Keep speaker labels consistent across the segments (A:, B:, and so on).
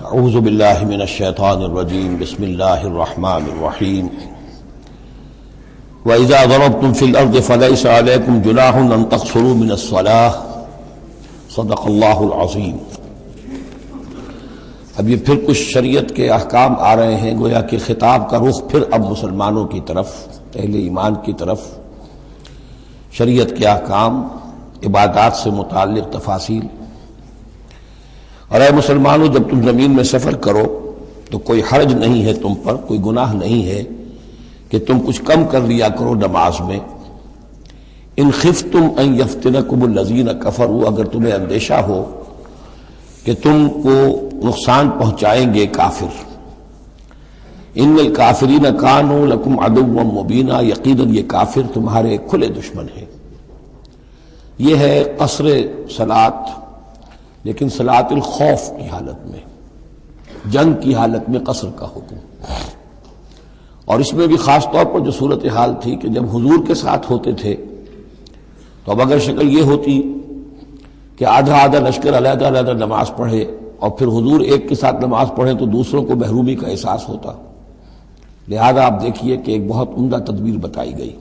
A: اعوذ باللہ من الشیطان الرجیم بسم اللہ الرحمن الرحیم وَإِذَا ضَرَبْتُمْ فِي الْأَرْضِ فَلَيْسَ عَلَيْكُمْ جُنَاحٌ أَن تَقْصُرُوا مِنَ الصَّلَاةِ صدق اللہ العظیم۔ اب یہ پھر کچھ شریعت کے احکام آ رہے ہیں، گویا کہ خطاب کا رخ پھر اب مسلمانوں کی طرف، اہل ایمان کی طرف، شریعت کے احکام، عبادات سے متعلق تفاصیل۔ اور اے مسلمانوں، جب تم زمین میں سفر کرو تو کوئی حرج نہیں ہے تم پر، کوئی گناہ نہیں ہے کہ تم کچھ کم کر لیا کرو نماز میں۔ ان خفتم ان یفتنکم الذین کفروا، اگر تمہیں اندیشہ ہو کہ تم کو نقصان پہنچائیں گے کافر۔ ان الکافرین کانوا لکم عدوا مبینا، یقیناً یہ کافر تمہارے کھلے دشمن ہیں۔ یہ ہے قصر صلاۃ، لیکن صلاۃ الخوف کی حالت میں، جنگ کی حالت میں قصر کا حکم۔ اور اس میں بھی خاص طور پر جو صورتحال تھی کہ جب حضور کے ساتھ ہوتے تھے تو اب اگر شکل یہ ہوتی کہ آدھا آدھا لشکر علیحدہ علیحدہ نماز پڑھے اور پھر حضور ایک کے ساتھ نماز پڑھیں تو دوسروں کو محرومی کا احساس ہوتا۔ لہذا آپ دیکھیے کہ ایک بہت عمدہ تدبیر بتائی گئی۔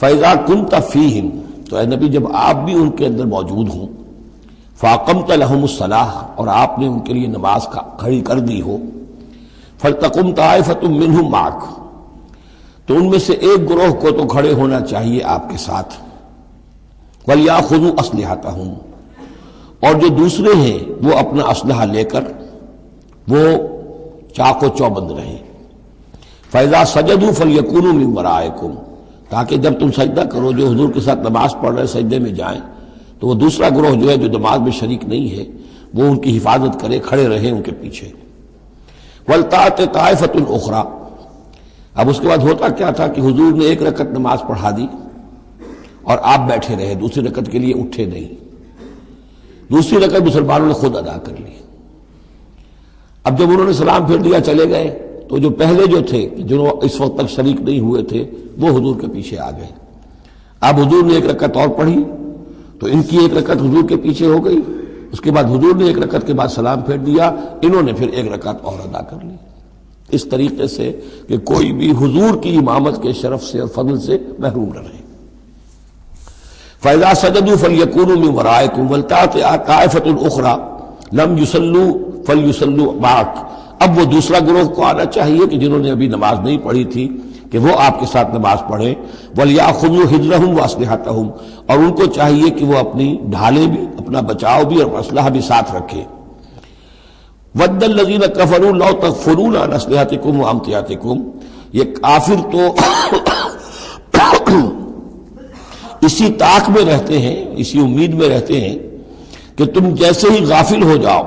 A: فَإِذَا كُنْتَ فِيهِمْ، تو اے نبی جب آپ بھی ان کے اندر موجود ہوں، فَأَقَمْتَ لَهُمُ الصَّلَاةَ، اور آپ نے ان کے لیے نماز کھڑی کر دی ہو، فَلْتَقُمْ طَائِفَةٌ مِّنْهُمْ مَعَكَ، تو ان میں سے ایک گروہ کو تو کھڑے ہونا چاہیے آپ کے ساتھ، وَلْيَأْخُذُوا أَسْلِحَتَهُمْ، اور جو دوسرے ہیں وہ اپنا اسلحہ لے کر وہ چاق و چوبند رہیں۔ فَإِذَا سَجَدُوا فَلْيَكُونُوا مِن وَرَائِكُمْ، تاکہ جب تم سجدہ کرو، جو حضور کے ساتھ نماز پڑھ رہے سجدے میں جائیں تو وہ دوسرا گروہ جو ہے جو نماز میں شریک نہیں ہے وہ ان کی حفاظت کرے، کھڑے رہیں ان کے پیچھے۔ وَلْتَأْتِ طَائِفَةٌ أُخْرَىٰ، اب اس کے بعد ہوتا کیا تھا کہ حضور نے ایک رکعت نماز پڑھا دی اور آپ بیٹھے رہے، دوسری رکعت کے لیے اٹھے نہیں، دوسری رکعت مسلمانوں نے خود ادا کر لی۔ اب جب انہوں نے سلام پھیر دیا چلے گئے تو جو پہلے جو تھے جو اس وقت تک شریک نہیں ہوئے تھے وہ حضور کے پیچھے آ گئے۔ اب حضور نے ایک رکعت اور پڑھی تو ان کی ایک رکعت حضور کے پیچھے ہو گئی، اس کے بعد حضور نے ایک رکعت کے بعد سلام پھیر دیا، انہوں نے پھر ایک رکعت اور ادا کر لی، اس طریقے سے کہ کوئی بھی حضور کی امامت کے شرف سے اور فضل سے محروم نہ رہے۔ فَإِذَا سَجَدُوا فَلْيَكُونُوا مِن وَرَائِكُمْ وَلْتَأْتِ طَائِفَةٌ أُخْرَىٰ لَمْ يُصَلُّوا فَلْيُصَلُّوا مَعَكَ، اب وہ دوسرا گروہ کو آنا چاہیے کہ جنہوں نے ابھی نماز نہیں پڑھی تھی کہ وہ آپ کے ساتھ نماز پڑھیں۔ وَلْيَأْخُذُوا حِذْرَهُمْ وَأَسْلِحَتَهُمْ، اور ان کو چاہیے کہ وہ اپنی ڈھالیں بھی، اپنا بچاؤ بھی اور اسلحہ بھی ساتھ رکھے۔ وَدَّ الَّذِينَ كَفَرُوا لَوْ تَغْفُلُونَ عَنْ أَسْلِحَتِكُمْ وَأَمْتِعَتِكُمْ، یہ کافر تو اسی طاق میں رہتے ہیں، اسی امید میں رہتے ہیں کہ تم جیسے ہی غافل ہو جاؤ،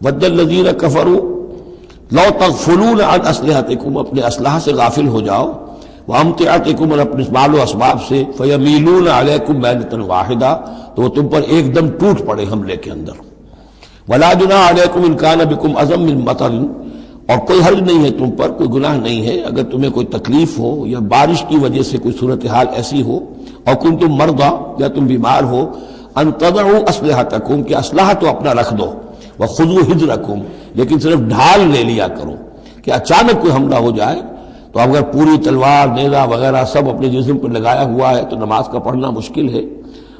A: وَدَّ الَّذِينَ كَفَرُوا لو تغفلون عن اسلحتکم، اپنے اسلحہ سے غافل ہو جاؤ، وامتعتکم، اور اپنے مال و اسباب سے، فیمیلون علیکم میلۃ واحدہ، تو وہ تم پر ایک دم ٹوٹ پڑے حملے کے اندر۔ ولا جناح علیکم ان کان بکم اذی من مطر، اور کوئی حرج نہیں ہے تم پر، کوئی گناہ نہیں ہے اگر تمہیں کوئی تکلیف ہو یا بارش کی وجہ سے کوئی صورتحال ایسی ہو، اور کنتم مرضی، یا تم بیمار ہو، ان تضعوا اسلحتکم، کہ اسلحہ تو اپنا رکھ دو، وخذوا حذرکم، لیکن صرف ڈھال لے لیا کرو کہ اچانک کوئی حملہ ہو جائے تو اگر پوری تلوار نیزہ وغیرہ سب اپنے جسم پر لگایا ہوا ہے تو نماز کا پڑھنا مشکل ہے،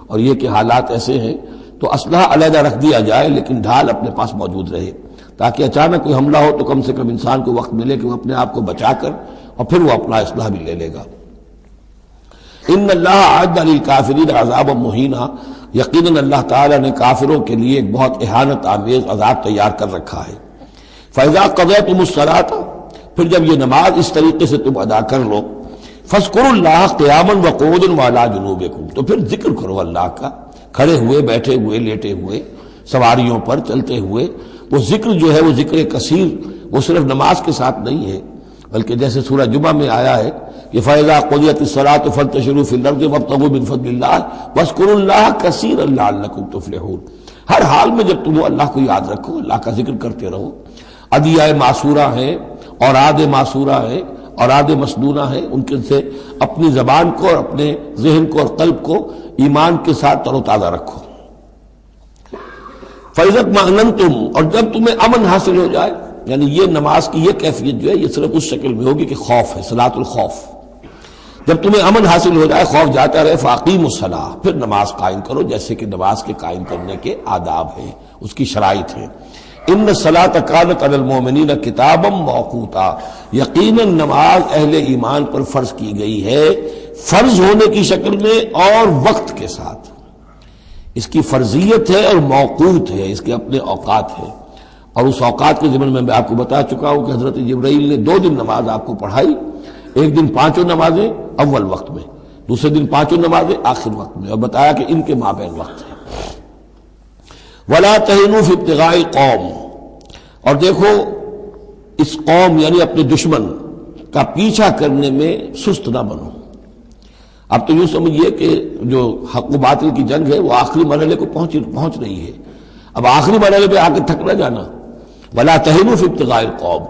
A: اور یہ کہ حالات ایسے ہیں تو اسلحہ علیحدہ رکھ دیا جائے لیکن ڈھال اپنے پاس موجود رہے، تاکہ اچانک کوئی حملہ ہو تو کم سے کم انسان کو وقت ملے کہ وہ اپنے آپ کو بچا کر اور پھر وہ اپنا اسلحہ بھی لے لے گا۔ ان اللہ اعد للکافرین عذابا مہینا، یقیناً اللہ تعالیٰ نے کافروں کے لیے ایک بہت اہانت آمیز عذاب تیار کر رکھا ہے۔ فَإِذَا قَضَيْتُمُ الصَّلَاةَ، پھر جب یہ نماز اس طریقے سے تم ادا کر لو، فَاذْكُرُوا اللَّهَ قِيَامًا وَقُعُودًا وَعَلَىٰ جُنُوبِكُمْ، تو پھر ذکر کرو اللہ کا، کھڑے ہوئے، بیٹھے ہوئے، لیٹے ہوئے، سواریوں پر چلتے ہوئے۔ وہ ذکر جو ہے وہ ذکر کثیر، وہ صرف نماز کے ساتھ نہیں ہے، بلکہ جیسے سورہ جمعہ میں آیا ہے کہ فَإِذَا قُضِيَتِ الصَّلَاةُ فَانتَشِرُوا فِي الْأَرْضِ وَابْتَغُوا مِن فَضْلِ اللَّهِ وَاذْكُرُوا اللَّهَ كَثِيرًا لَعَلَّكُمْ تُفْلِحُونَ، ہر حال میں جب تم اللہ کو یاد رکھو، اللہ کا ذکر کرتے رہو۔ ادعیہ معصورہ ہیں، اوراد معصورہ ہیں، اوراد مسنونہ ہیں، ان کے سے اپنی زبان کو اور اپنے ذہن کو اور قلب کو ایمان کے ساتھ تر و تازہ رکھو۔ فَإِذَا اطْمَأْنَنْتُمْ، اور جب تمہیں امن حاصل ہو جائے، یعنی یہ نماز کی یہ کیفیت جو ہے یہ صرف اس شکل میں ہوگی کہ خوف ہے، صلاۃ الخوف، جب تمہیں امن حاصل ہو جائے، خوف جاتا رہے، فَأَقِیمُوا الصَّلَاةَ، پھر نماز قائم کرو جیسے کہ نماز کے قائم کرنے کے آداب ہیں، اس کی شرائط ہیں۔ ان الصلاۃ کانت علی المؤمنین کتابا موقوتا، یقیناً نماز اہل ایمان پر فرض کی گئی ہے، فرض ہونے کی شکل میں اور وقت کے ساتھ، اس کی فرضیت ہے اور موقوت ہے، اس کے اپنے اوقات ہیں، اور اس اوقات کے ضمن میں آپ کو بتا چکا ہوں کہ حضرت جبرائیل نے 2 دن نماز آپ کو پڑھائی، ایک دن 5 نمازیں اول وقت میں، دوسرے دن 5 نمازیں آخر وقت میں، اور بتایا کہ ان کے مابین وقت ہے۔ وَلَا تَهِنُوا فِي ابْتِغَاءِ قَوْمٍ، اور دیکھو اس قوم یعنی اپنے دشمن کا پیچھا کرنے میں سست نہ بنو۔ اب تو یوں سمجھیے کہ جو حق و باطل کی جنگ ہے وہ آخری مرحلے کو پہنچ رہی ہے، اب آخری مرحلے پہ آ کے تھک نہ جانا۔ وَلَا تَهِنُوا فِي ابْتِغَاءِ الْقَوْمِ،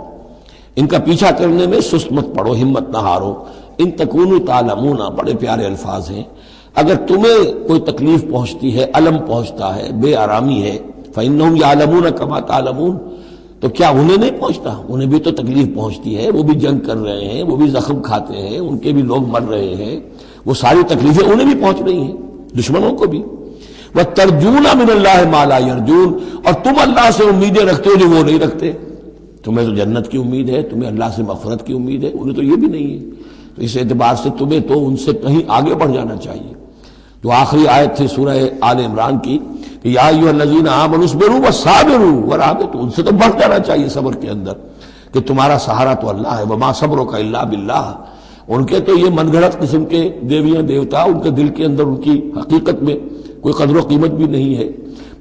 A: ان کا پیچھا کرنے میں سست مت پڑو، ہمت نہ ہارو۔ ان تکونوا تعلمون، بڑے پیارے الفاظ ہیں، اگر تمہیں کوئی تکلیف پہنچتی ہے، الم پہنچتا ہے، بے آرامی ہے، فَإِنَّهُمْ يَعْلَمُونَ كَمَا تَعْلَمُونَ، تو کیا انہیں نہیں پہنچتا؟ انہیں بھی تو تکلیف پہنچتی ہے، وہ بھی جنگ کر رہے ہیں، وہ بھی زخم کھاتے ہیں، ان کے بھی لوگ مر رہے ہیں، وہ ساری تکلیفیں انہیں بھی پہنچ رہی ہیں، دشمنوں کو بھی۔ وَتَرْجُونَ مِنَ اللَّهِ مَا لَا يَرْجُونَ، اور تم اللہ سے امیدیں رکھتے ہو جو وہ نہیں رکھتے، تمہیں تو جنت کی امید ہے، تمہیں اللہ سے مغفرت کی امید ہے، انہیں تو یہ بھی نہیں ہے، تو اس اعتبار سے تمہیں تو ان سے کہیں آگے بڑھ جانا چاہیے۔ جو آخری آیت تھی سورہ آل عمران کی کہ یا ایھا الذین آمنوا اصبروا وصابروا ورابطوا، ان سے تو بڑھ جانا چاہیے صبر کے اندر کہ تمہارا سہارا تو اللہ ہے، وما صبرک الا باللہ۔ ان کے تو یہ من گھڑت قسم کے دیویاں دیوتا، ان کے دل کے اندر ان کی حقیقت میں کوئی قدر و قیمت بھی نہیں ہے،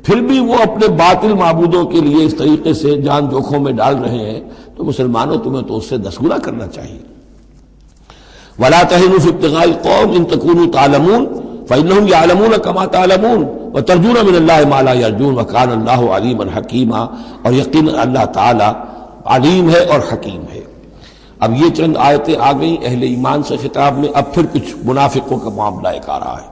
A: پھر بھی وہ اپنے باطل معبودوں کے لیے اس طریقے سے جان جوکھوں میں ڈال رہے ہیں، تو مسلمانوں تمہیں تو اس سے 10 گنا کرنا چاہیے۔ وَلَا تَهِنُوا فِي ابْتِغَاءِ الْقَوْمِ إِن تَكُونُوا تَعْلَمُونَ فَإِنَّهُمْ يَعْلَمُونَ كَمَا تَعْلَمُونَ وَتَرْجُونَ مِنَ اللَّهِ مَا لَا يَرْجُونَ وَكَانَ اللَّهُ عَلِيمًا حَكِيمًا، اور یقیناً اللہ تعالی علیم ہے اور حکیم ہے۔ اب یہ چند آیتیں آ گئیں اہل ایمان سے خطاب میں، اب پھر کچھ منافقوں کا معاملہ ایک آ رہا ہے۔